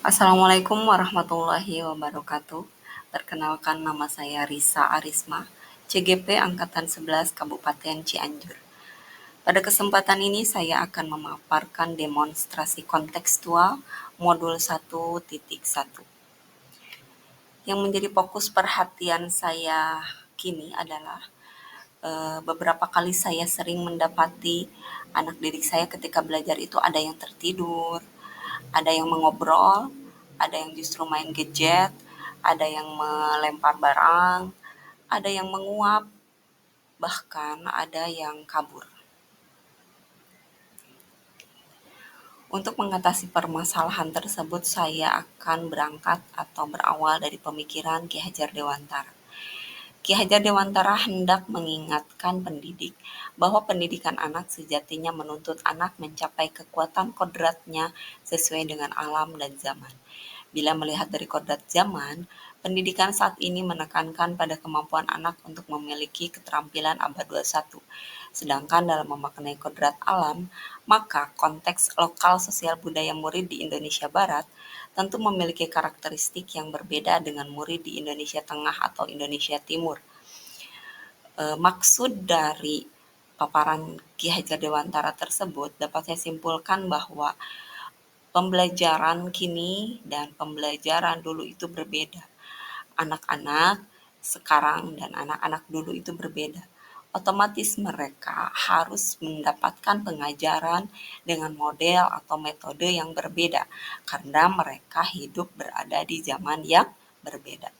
Assalamualaikum warahmatullahi wabarakatuh. Perkenalkan nama saya Risa Arisma, CGP Angkatan 11 Kabupaten Cianjur. Pada kesempatan ini saya akan memaparkan demonstrasi kontekstual modul 1.1. Yang menjadi fokus perhatian saya kini adalah beberapa kali saya sering mendapati anak didik saya ketika belajar itu ada yang tertidur, ada yang mengobrol, ada yang justru main gadget, ada yang melempar barang, ada yang menguap, bahkan ada yang kabur. Untuk mengatasi permasalahan tersebut, saya akan berangkat atau berawal dari pemikiran Ki Hajar Dewantara. Ki Hajar Dewantara hendak mengingatkan pendidik bahwa pendidikan anak sejatinya menuntut anak mencapai kekuatan kodratnya sesuai dengan alam dan zaman. Bila melihat dari kodrat zaman, pendidikan saat ini menekankan pada kemampuan anak untuk memiliki keterampilan abad 21. Sedangkan dalam memaknai kodrat alam, maka konteks lokal sosial budaya murid di Indonesia Barat tentu memiliki karakteristik yang berbeda dengan murid di Indonesia Tengah atau Indonesia Timur. Maksud dari paparan Ki Hajar Dewantara tersebut dapat saya simpulkan bahwa pembelajaran kini dan pembelajaran dulu itu berbeda. Anak-anak sekarang dan anak-anak dulu itu berbeda. Otomatis mereka harus mendapatkan pengajaran dengan model atau metode yang berbeda karena mereka hidup berada di zaman yang berbeda.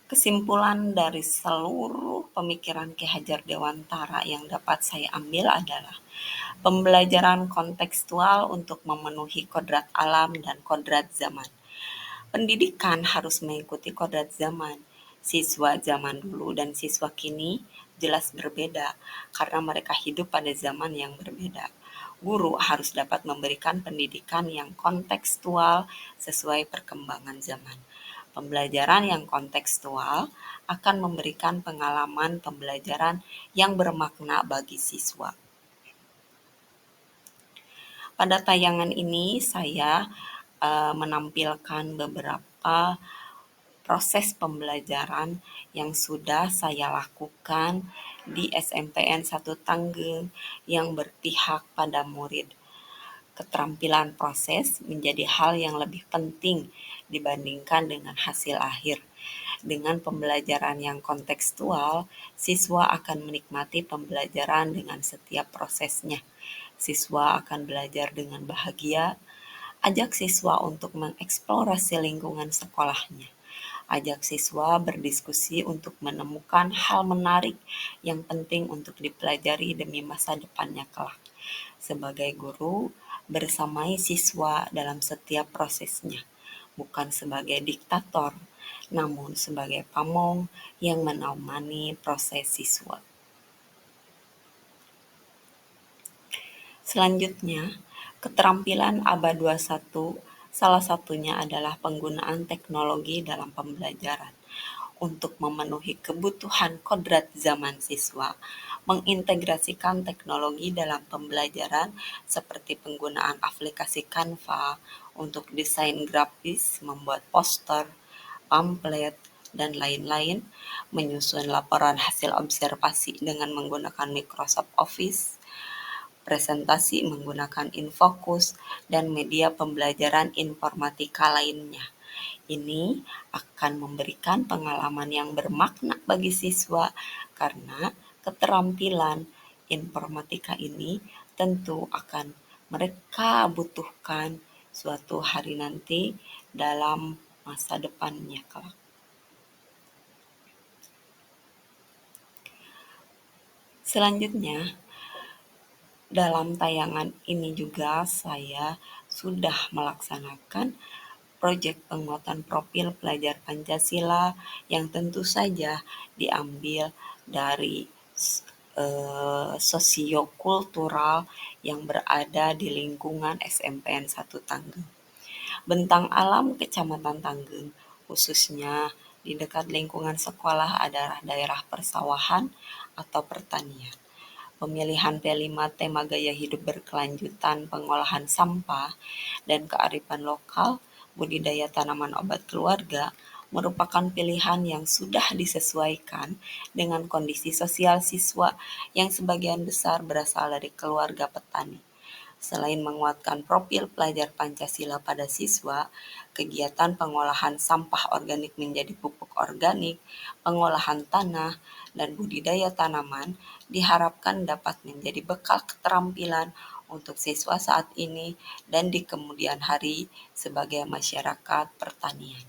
Kesimpulan dari seluruh pemikiran Ki Hajar Dewantara yang dapat saya ambil adalah pembelajaran kontekstual untuk memenuhi kodrat alam dan kodrat zaman. Pendidikan harus mengikuti kodrat zaman. Siswa zaman dulu dan siswa kini jelas berbeda karena mereka hidup pada zaman yang berbeda. Guru harus dapat memberikan pendidikan yang kontekstual sesuai perkembangan zaman. Pembelajaran yang kontekstual akan memberikan pengalaman pembelajaran yang bermakna bagi siswa. Pada tayangan ini saya menampilkan beberapa proses pembelajaran yang sudah saya lakukan di SMPN 1 Tanggeng yang berpihak pada murid. Keterampilan proses menjadi hal yang lebih penting dibandingkan dengan hasil akhir. Dengan pembelajaran yang kontekstual, siswa akan menikmati pembelajaran dengan setiap prosesnya. Siswa akan belajar dengan bahagia. Ajak siswa untuk mengeksplorasi lingkungan sekolahnya. Ajak siswa berdiskusi untuk menemukan hal menarik yang penting untuk dipelajari demi masa depannya kelak. Sebagai guru, bersamai siswa dalam setiap prosesnya, bukan sebagai diktator, namun sebagai pamong yang menemani proses siswa. Selanjutnya, keterampilan abad 21 salah satunya adalah penggunaan teknologi dalam pembelajaran. Untuk memenuhi kebutuhan kodrat zaman siswa, mengintegrasikan teknologi dalam pembelajaran seperti penggunaan aplikasi Canva untuk desain grafis, membuat poster, pamflet, dan lain-lain, menyusun laporan hasil observasi dengan menggunakan Microsoft Office, presentasi menggunakan Infocus, dan media pembelajaran informatika lainnya. Ini akan memberikan pengalaman yang bermakna bagi siswa karena keterampilan informatika ini tentu akan mereka butuhkan suatu hari nanti dalam masa depannya kelak. Selanjutnya, dalam tayangan ini juga saya sudah melaksanakan proyek penguatan profil pelajar Pancasila yang tentu saja diambil dari sosiokultural yang berada di lingkungan SMPN 1 Tanggeng. Bentang alam Kecamatan Tanggeng, khususnya di dekat lingkungan sekolah adalah daerah persawahan atau pertanian. pemilihan P5 tema gaya hidup berkelanjutan pengolahan sampah, dan kearifan lokal budidaya tanaman obat keluarga merupakan pilihan yang sudah disesuaikan dengan kondisi sosial siswa yang sebagian besar berasal dari keluarga petani. Selain menguatkan profil pelajar Pancasila pada siswa, kegiatan pengolahan sampah organik menjadi pupuk organik, pengolahan tanah, dan budidaya tanaman diharapkan dapat menjadi bekal keterampilan untuk siswa saat ini dan di kemudian hari sebagai masyarakat pertanian.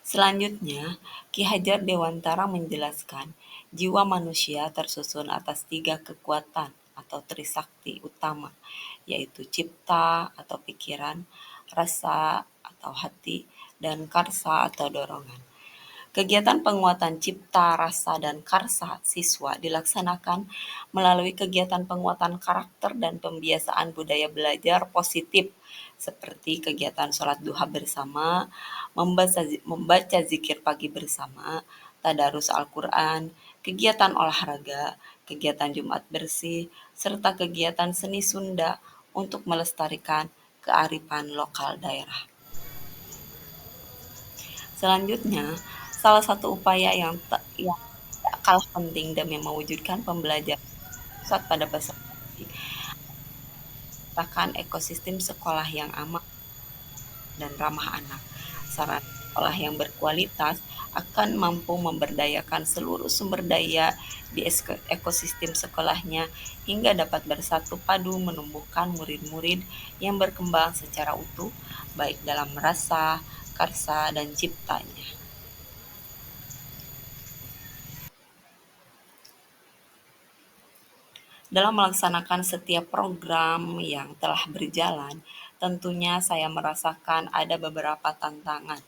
Selanjutnya, Ki Hajar Dewantara menjelaskan, jiwa manusia tersusun atas 3 kekuatan atau trisakti utama, yaitu cipta atau pikiran, rasa atau hati, dan karsa atau dorongan. Kegiatan penguatan cipta, rasa, dan karsa siswa dilaksanakan melalui kegiatan penguatan karakter dan pembiasaan budaya belajar positif seperti kegiatan sholat duha bersama, membaca zikir pagi bersama, tadarus Al-Quran, kegiatan olahraga, kegiatan Jumat bersih, serta kegiatan seni Sunda untuk melestarikan kearifan lokal daerah. Selanjutnya, salah satu upaya yang tak kalah penting demi mewujudkan pembelajaran pusat pada peserta didik menciptakan ekosistem sekolah yang aman dan ramah anak. Sarana sekolah yang berkualitas akan mampu memberdayakan seluruh sumber daya di ekosistem sekolahnya hingga dapat bersatu padu menumbuhkan murid-murid yang berkembang secara utuh baik dalam rasa, karsa, dan ciptanya. Dalam melaksanakan setiap program yang telah berjalan, tentunya saya merasakan ada beberapa tantangan.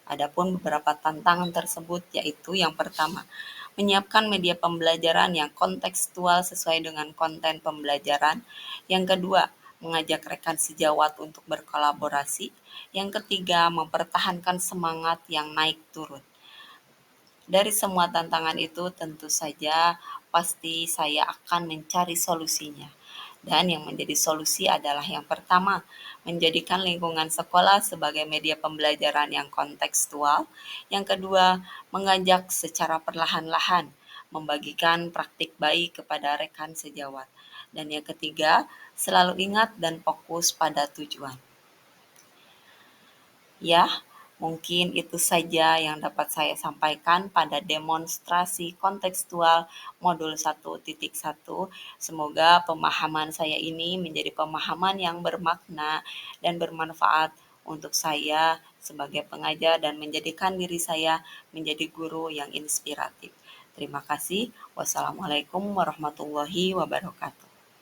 Adapun beberapa tantangan tersebut yaitu yang pertama, menyiapkan media pembelajaran yang kontekstual sesuai dengan konten pembelajaran. Yang kedua, mengajak rekan sejawat untuk berkolaborasi. Yang ketiga, mempertahankan semangat yang naik turun. Dari semua tantangan itu tentu saja pasti saya akan mencari solusinya. Dan yang menjadi solusi adalah yang pertama, menjadikan lingkungan sekolah sebagai media pembelajaran yang kontekstual. Yang kedua, mengajak secara perlahan-lahan, membagikan praktik baik kepada rekan sejawat. Dan yang ketiga, selalu ingat dan fokus pada tujuan. Ya, mungkin itu saja yang dapat saya sampaikan pada demonstrasi kontekstual modul 1.1. Semoga pemahaman saya ini menjadi pemahaman yang bermakna dan bermanfaat untuk saya sebagai pengajar dan menjadikan diri saya menjadi guru yang inspiratif. Terima kasih. Wassalamualaikum warahmatullahi wabarakatuh.